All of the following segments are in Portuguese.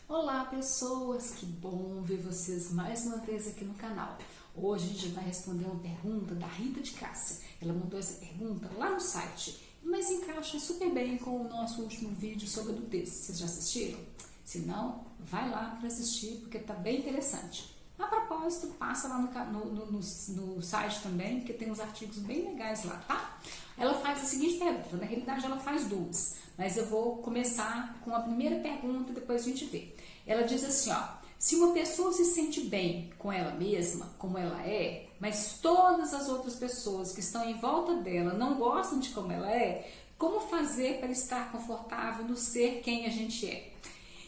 Olá pessoas, que bom ver vocês mais uma vez aqui no canal. Hoje a gente vai responder uma pergunta da Rita de Cássia. Ela mandou essa pergunta lá no site, mas encaixa super bem com o nosso último vídeo sobre adultez. Vocês já assistiram? Se não, vai lá para assistir porque tá bem interessante. A propósito, passa lá no site também, que tem uns artigos bem legais lá, tá? Ela faz a seguinte pergunta, na realidade ela faz duas, mas eu vou começar com a primeira pergunta e depois a gente vê. Ela diz assim, ó, se uma pessoa se sente bem com ela mesma, como ela é, mas todas as outras pessoas que estão em volta dela não gostam de como ela é, como fazer para estar confortável no ser quem a gente é?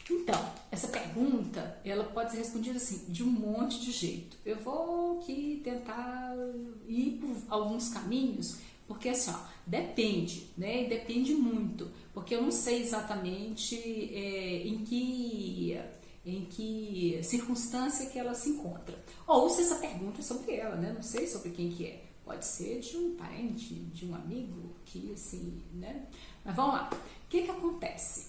Então, essa pergunta, ela pode ser respondida assim, de um monte de jeito. Eu vou aqui tentar ir por alguns caminhos, porque assim, ó, depende, né? Depende muito, porque eu não sei exatamente em que circunstância que ela se encontra. Ou se essa pergunta é sobre ela, né? Não sei sobre quem que é. Pode ser de um parente, de um amigo, que assim, né? Mas vamos lá. O que acontece?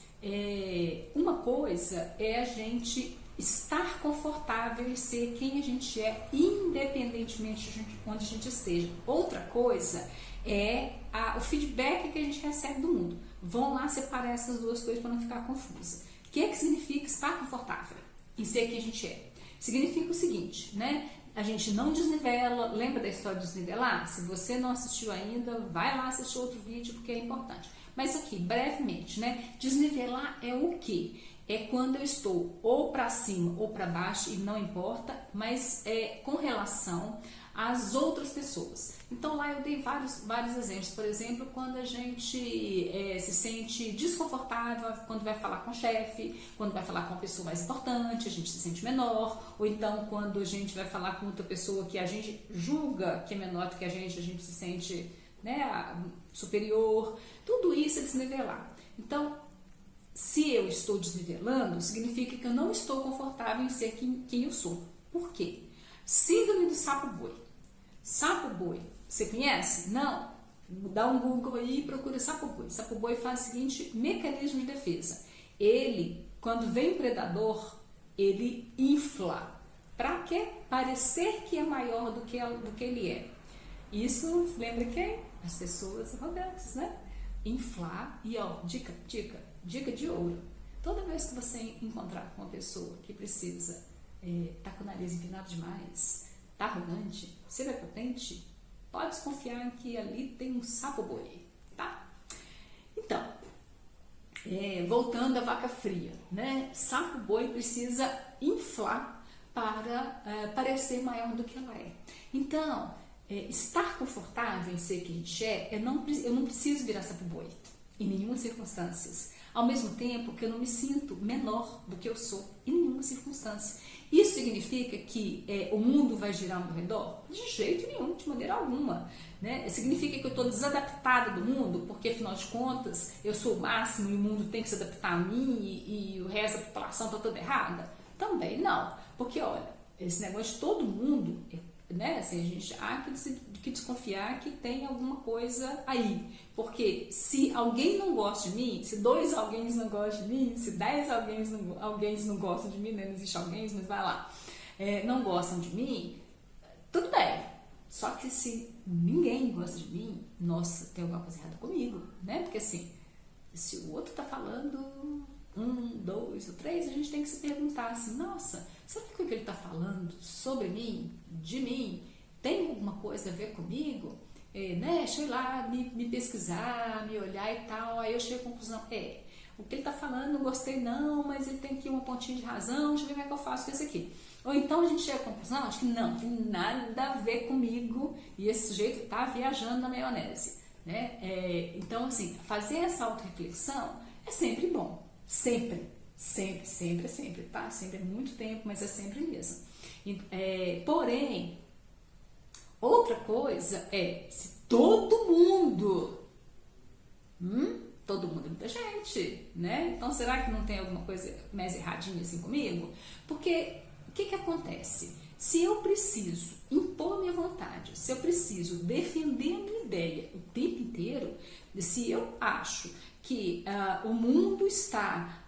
Uma coisa é a gente estar confortável e ser quem a gente é, independentemente de onde a gente esteja. Outra coisa é o feedback que a gente recebe do mundo. Vamos lá separar essas duas coisas para não ficar confusa. O que significa estar confortável e ser quem a gente é? Significa o seguinte, né? A gente não desnivela. Lembra da história de desnivelar? Se você não assistiu ainda, vai lá assistir outro vídeo porque é importante. Mas aqui, brevemente, né? Desnivelar é o quê? É quando eu estou ou para cima ou para baixo, e não importa, mas é com relação às outras pessoas. Então lá eu dei vários exemplos. Por exemplo, quando a gente se sente desconfortável, quando vai falar com o chefe, quando vai falar com uma pessoa mais importante, a gente se sente menor, ou então quando a gente vai falar com outra pessoa que a gente julga que é menor do que a gente se sente, né, superior. Tudo isso é desnivelar. Então, se eu estou desnivelando, significa que eu não estou confortável em ser quem eu sou. Por quê? Síndrome do sapo-boi. Sapo-boi, você conhece? Não? Dá um Google aí e procura sapo-boi. Sapo-boi faz o seguinte mecanismo de defesa. Ele, quando vem o predador, ele infla. Para quê? Parecer que é maior do que ele é. Isso lembra quem? As pessoas arrogantes, né? Inflar e, ó, dica de ouro. Toda vez que você encontrar com uma pessoa que precisa tá com o nariz empinado demais, tá arrogante, ser prepotente, pode desconfiar que ali tem um sapo-boi, tá? Então, voltando à vaca fria, né? Sapo-boi precisa inflar para parecer maior do que ela é. Então, estar confortável em ser quem a gente é, eu não preciso virar sapo-boi, em nenhuma circunstância. Ao mesmo tempo que eu não me sinto menor do que eu sou, em nenhuma circunstância. Isso significa que o mundo vai girar ao meu redor? De jeito nenhum, de maneira alguma. Né? Significa que eu estou desadaptada do mundo, porque afinal de contas eu sou o máximo e o mundo tem que se adaptar a mim e o resto da população está toda errada? Também não. Porque, olha, esse negócio de todo mundo, né? Assim, a gente há que desconfiar que tem alguma coisa aí. Porque se alguém não gosta de mim, se 2 alguém não gostam de mim, se 10 alguém não gostam de mim, né? Não existe alguém, mas vai lá, não gostam de mim, tudo bem. Só que se ninguém gosta de mim, nossa, tem alguma coisa errada comigo, né? Porque assim, se o outro tá falando 1, 2 ou 3, a gente tem que se perguntar assim, nossa, será que o que ele está falando sobre mim, de mim, tem alguma coisa a ver comigo? Né? Deixa eu ir lá me pesquisar, me olhar e tal, aí eu chego à conclusão, o que ele está falando, não gostei não, mas ele tem aqui uma pontinha de razão, deixa eu ver como é que eu faço com isso aqui. Ou então a gente chega à conclusão, acho que não, tem nada a ver comigo e esse sujeito está viajando na maionese. Né? Então, assim, fazer essa autorreflexão é sempre bom. Sempre, tá? Sempre é muito tempo, mas é sempre mesmo. Porém, outra coisa é se todo mundo é muita gente, né? Então, será que não tem alguma coisa mais erradinha assim comigo? Porque, o que acontece? Se eu preciso impor minha vontade, se eu preciso defender a minha ideia o tempo inteiro, se eu acho que o mundo está,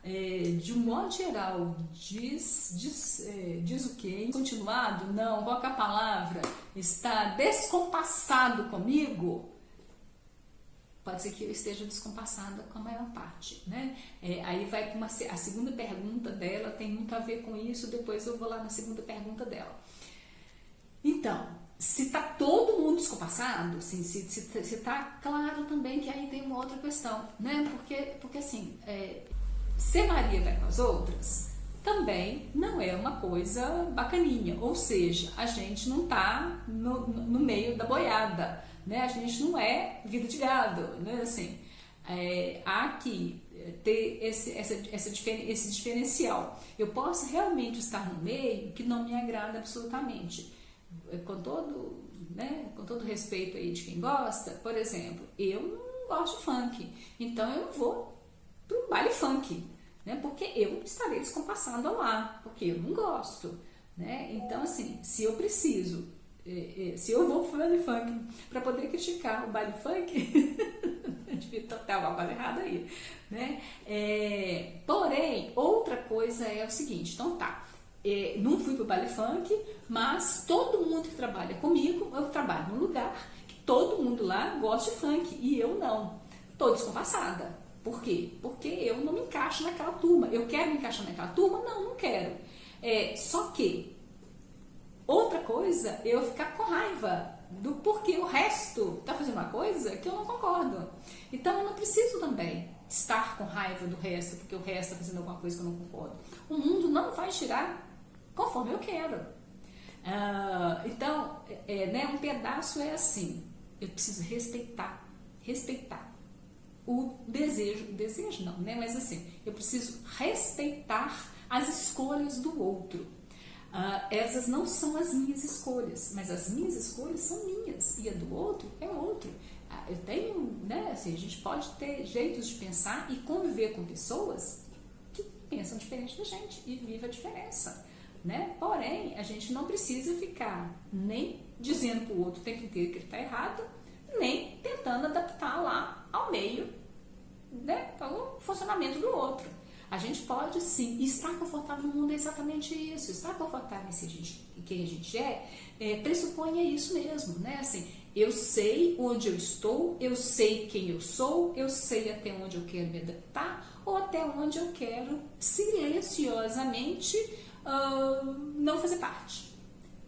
de um modo geral, diz o quê? Continuado? Não, qual que é a palavra? Está descompassado comigo? Pode ser que eu esteja descompassada com a maior parte, né? Aí vai para a segunda pergunta dela, tem muito a ver com isso, depois eu vou lá na segunda pergunta dela. Então, se está todo mundo descompassado, assim, se está claro também que aí tem uma outra questão, né? Porque assim, ser Maria vai com as outras também não é uma coisa bacaninha, ou seja, a gente não está no meio da boiada, né? A gente não é vida de gado, né? Assim, há que ter esse diferencial. Eu posso realmente estar no meio que não me agrada absolutamente, com todo respeito aí de quem gosta. Por exemplo, eu não gosto de funk, então eu não vou para um baile funk, né? Porque eu estarei descompassada lá, porque eu não gosto, né? Então, assim, se eu preciso, se eu vou para o baile funk para poder criticar o baile funk, devia ter alguma coisa errada aí, né? Porém, outra coisa é o seguinte, então tá, não fui para o baile funk, mas todo mundo que trabalha comigo, eu trabalho num lugar que todo mundo lá gosta de funk e eu não. Estou descompassada. Por quê? Porque eu não me encaixo naquela turma. Eu quero me encaixar naquela turma? Não, não quero. Só que outra coisa é eu ficar com raiva do porquê o resto está fazendo uma coisa que eu não concordo. Então eu não preciso também estar com raiva do resto, porque o resto está fazendo alguma coisa que eu não concordo. O mundo não vai girar conforme eu quero. Então, um pedaço é assim, eu preciso respeitar o desejo não, né? Mas assim, eu preciso respeitar as escolhas do outro. Essas não são as minhas escolhas, mas as minhas escolhas são minhas e a do outro é outro. Eu tenho, né? Assim, a gente pode ter jeitos de pensar e conviver com pessoas que pensam diferente da gente e vive a diferença, né? Porém, a gente não precisa ficar nem dizendo para o outro o tempo inteiro que ele está errado, nem tentando adaptar lá ao meio, né, ao funcionamento do outro. A gente pode sim estar confortável no mundo, é exatamente isso. Estar confortável em quem a gente pressupõe isso mesmo, né? Assim, eu sei onde eu estou, eu sei quem eu sou, eu sei até onde eu quero me adaptar ou até onde eu quero silenciosamente não fazer parte.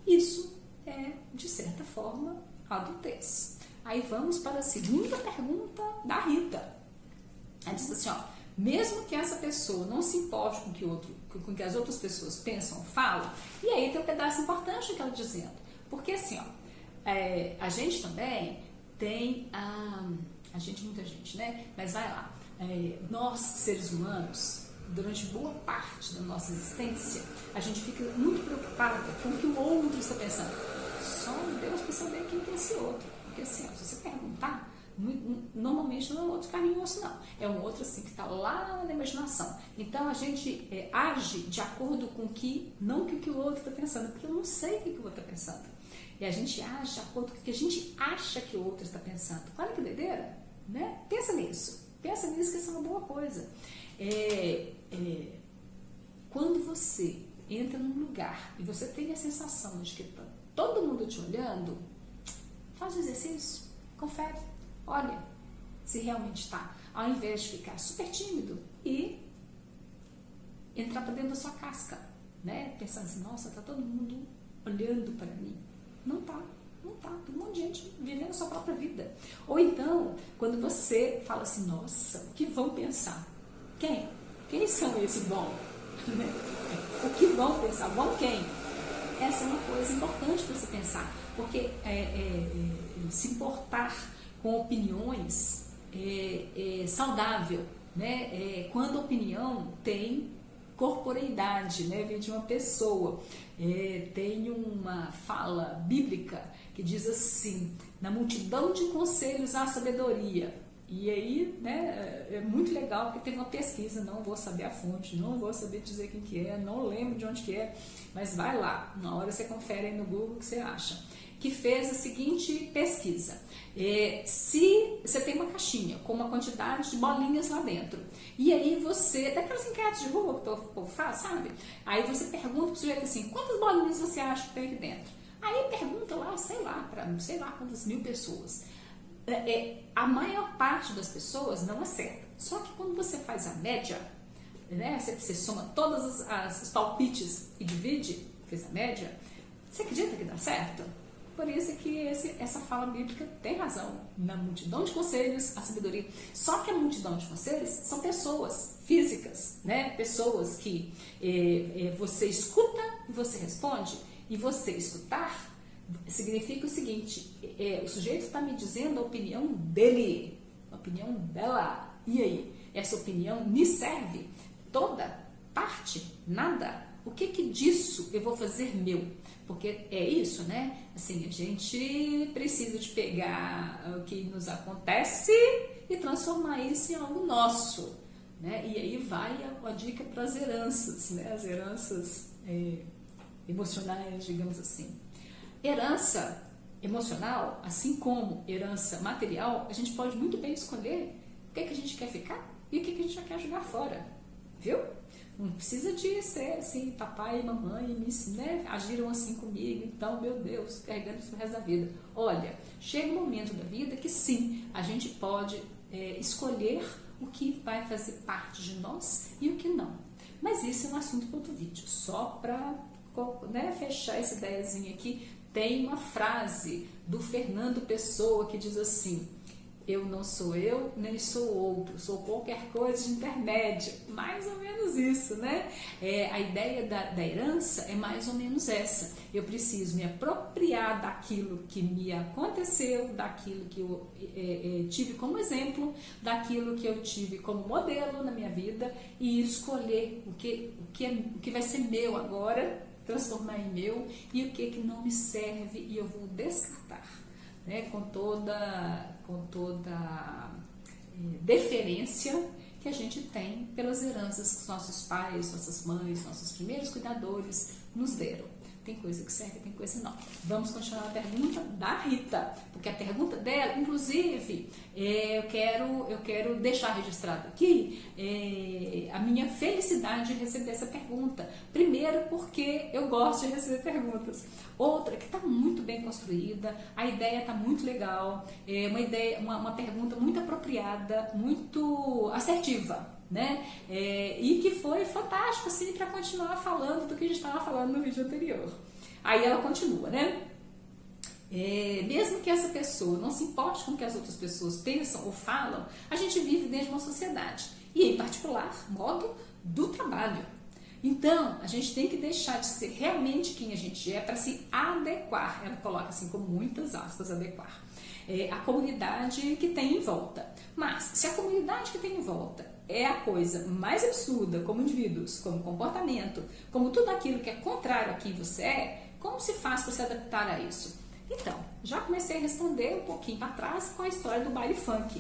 Isso é, de certa forma, adultez. Aí vamos para a segunda pergunta da Rita. Ela diz assim, mesmo que essa pessoa não se importe com o que as outras pessoas pensam ou falam, e aí tem um pedaço importante que ela dizendo, porque assim, a gente também tem, muita gente, né? Mas vai lá, nós seres humanos, durante boa parte da nossa existência, a gente fica muito preocupado com o que o outro está pensando. Só Deus para saber quem é esse outro. Porque assim, se você perguntar, normalmente não é um outro carninho e osso, não. É um outro assim que está lá na imaginação. Então a gente age de acordo com não com o que o outro está pensando, porque eu não sei o que o outro está pensando. E a gente age de acordo com o que a gente acha que o outro está pensando. Olha que doideira, né? Pensa nisso que isso é uma boa coisa. Quando você entra num lugar e você tem a sensação de que está todo mundo te olhando, faz o exercício, confere, olha se realmente está, ao invés de ficar super tímido e entrar para dentro da sua casca, né? Pensando assim, nossa, está todo mundo olhando para mim. Não tá, tem um monte de gente vivendo a sua própria vida. Ou então, quando você fala assim, nossa, o que vão pensar? Quem são esses vão? O que vão pensar? Vão quem? Essa é uma coisa importante para você pensar, porque se importar com opiniões é saudável, né? Quando a opinião tem corporeidade, né? Vem de uma pessoa. Tem uma fala bíblica que diz assim, na multidão de conselhos há sabedoria. E aí, né, é muito legal porque teve uma pesquisa, não vou saber a fonte, não vou saber dizer quem que é, não lembro de onde que é, mas vai lá, uma hora você confere aí no Google o que você acha, que fez a seguinte pesquisa. Se você tem uma caixinha com uma quantidade de bolinhas lá dentro, e aí você, daquelas enquetes de rua que o povo faz, sabe? Aí você pergunta pro sujeito assim, quantas bolinhas você acha que tem aqui dentro? Aí pergunta lá, sei lá, para não sei lá quantas mil pessoas. A maior parte das pessoas não acerta. Só que quando você faz a média, né, você soma todos os palpites e divide, fez a média, você acredita que dá certo? Por isso que essa fala bíblica tem razão. Na multidão de conselhos, a sabedoria. Só que a multidão de conselhos são pessoas físicas, né? Pessoas que você escuta e você responde. E você escutar significa o seguinte, o sujeito está me dizendo a opinião dele, a opinião dela. E aí? Essa opinião me serve? Toda? Parte? Nada? O que disso eu vou fazer meu? Porque é isso, né? Assim, a gente precisa de pegar o que nos acontece e transformar isso em algo nosso, né? E aí vai a dica para as heranças, né? As heranças emocionais, digamos assim. Herança emocional, assim como herança material, a gente pode muito bem escolher o que a gente quer ficar e o que a gente já quer jogar fora, viu? Não precisa de ser assim, papai e mamãe né, agiram assim comigo, então, meu Deus, carregando isso pro resto da vida. Olha, chega um momento da vida que sim, a gente pode escolher o que vai fazer parte de nós e o que não. Mas isso é um assunto para outro vídeo, só para fechar essa ideiazinha aqui. Tem uma frase do Fernando Pessoa que diz assim, eu não sou eu, nem sou outro, sou qualquer coisa de intermédio. Mais ou menos isso, né? A ideia da herança é mais ou menos essa. Eu preciso me apropriar daquilo que me aconteceu, daquilo que eu tive como exemplo, daquilo que eu tive como modelo na minha vida e escolher o que vai ser meu agora, transformar em meu, e o que não me serve e eu vou descartar, né? Com toda deferência que a gente tem pelas heranças que nossos pais, nossas mães, nossos primeiros cuidadores nos deram. Tem coisa que serve, tem coisa não. Vamos continuar a pergunta da Rita, porque a pergunta dela, inclusive, eu quero deixar registrado aqui a minha felicidade de receber essa pergunta. Primeiro, porque eu gosto de receber perguntas. Outra, que está muito bem construída, a ideia está muito legal, uma pergunta muito apropriada, muito assertiva, né? E que foi fantástico assim, para continuar falando do que a gente estava falando no vídeo anterior. Aí ela continua, né? Mesmo que essa pessoa não se importe com o que as outras pessoas pensam ou falam, a gente vive dentro de uma sociedade, e em particular, modo do trabalho. Então, a gente tem que deixar de ser realmente quem a gente é para se adequar, ela coloca assim com muitas aspas, adequar, a comunidade que tem em volta. Mas, se a comunidade que tem em volta é a coisa mais absurda como indivíduos, como comportamento, como tudo aquilo que é contrário a quem você é, como se faz para se adaptar a isso? Então, já comecei a responder um pouquinho para trás com a história do baile funk.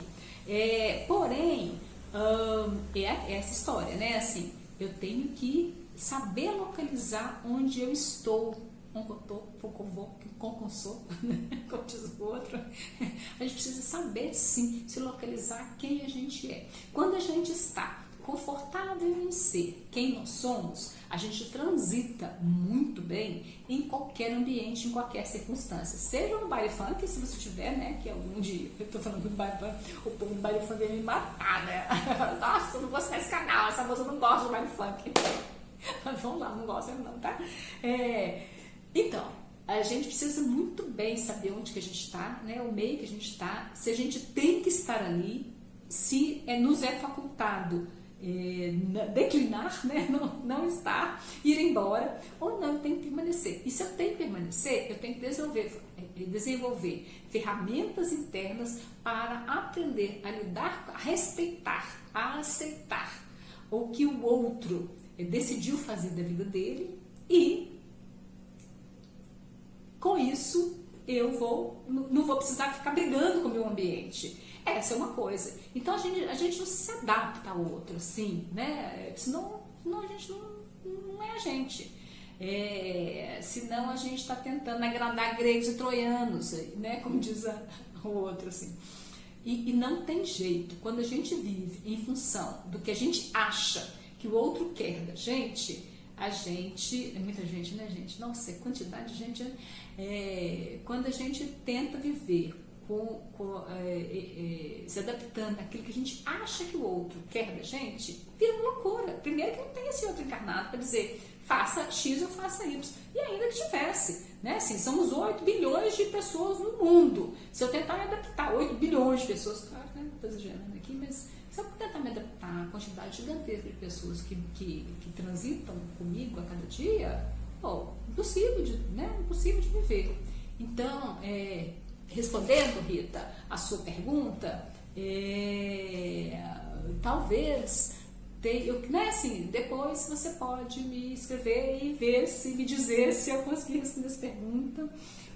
Porém, essa história, né? Assim, eu tenho que saber localizar onde eu estou, como diz o outro. A gente precisa saber, sim, se localizar quem a gente é. Quando a gente está confortável em ser quem nós somos, a gente transita muito bem em qualquer ambiente, em qualquer circunstância. Seja no baile funk, se você tiver, né, que algum dia, eu tô falando do baile funk, o povo do baile funk vai me matar, né? Nossa, eu não vou sair desse canal, essa moça não gosta do baile funk. Mas vamos lá, não gosta não, tá? Então, a gente precisa muito bem saber onde que a gente está, né, o meio que a gente está, se a gente tem que estar ali, se nos é facultado declinar, né, não estar, ir embora, ou não, eu tenho que permanecer. E se eu tenho que permanecer, eu tenho que desenvolver ferramentas internas para aprender a lidar, a respeitar, a aceitar o que o outro decidiu fazer da vida dele e, com isso, eu não vou precisar ficar brigando com o meu ambiente. Essa é uma coisa. Então a gente não se adapta ao outro, assim, né? Senão a gente não é a gente. Senão a gente está tentando agradar gregos e troianos, né? Como diz o outro, assim. E não tem jeito. Quando a gente vive em função do que a gente acha que o outro quer da gente, muita gente, né, gente? Nossa, quantidade de gente. Quando a gente tenta viver se adaptando àquilo que a gente acha que o outro quer da gente, vira uma loucura. Primeiro que não tem esse outro encarnado para dizer faça X ou faça Y. E ainda que tivesse, né? Assim, somos 8 bilhões de pessoas no mundo. Se eu tentar me adaptar, 8 bilhões de pessoas, claro, né? Estou exagerando aqui, mas se eu tentar me adaptar à quantidade gigantesca de pessoas que transitam comigo a cada dia, impossível de viver. Então, respondendo, Rita, a sua pergunta, talvez, assim, depois você pode me escrever e me dizer se eu consegui responder essa pergunta,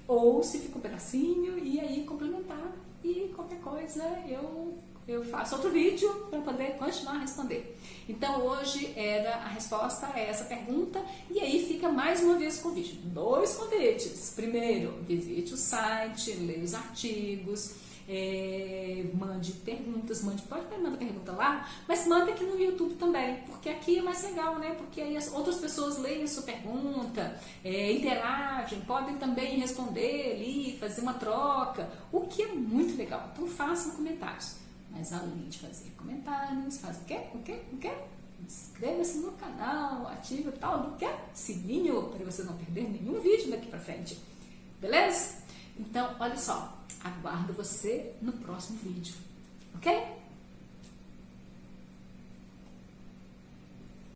ou se fica um pedacinho, e aí complementar, e qualquer coisa eu faço outro vídeo para poder continuar a responder. Então hoje a resposta a essa pergunta, e aí fica mais uma vez o convite. 2 convites. Primeiro, visite o site, leia os artigos, mande perguntas, pode mandar pergunta lá, mas manda aqui no YouTube também, porque aqui é mais legal, né? Porque aí as outras pessoas leem a sua pergunta, interagem, podem também responder ali, fazer uma troca, o que é muito legal. Então façam comentários. Mas além de fazer comentários, faz o quê? Inscreva-se no canal, ative o tal do sininho, para você não perder nenhum vídeo daqui pra frente. Beleza? Então, olha só, aguardo você no próximo vídeo, ok?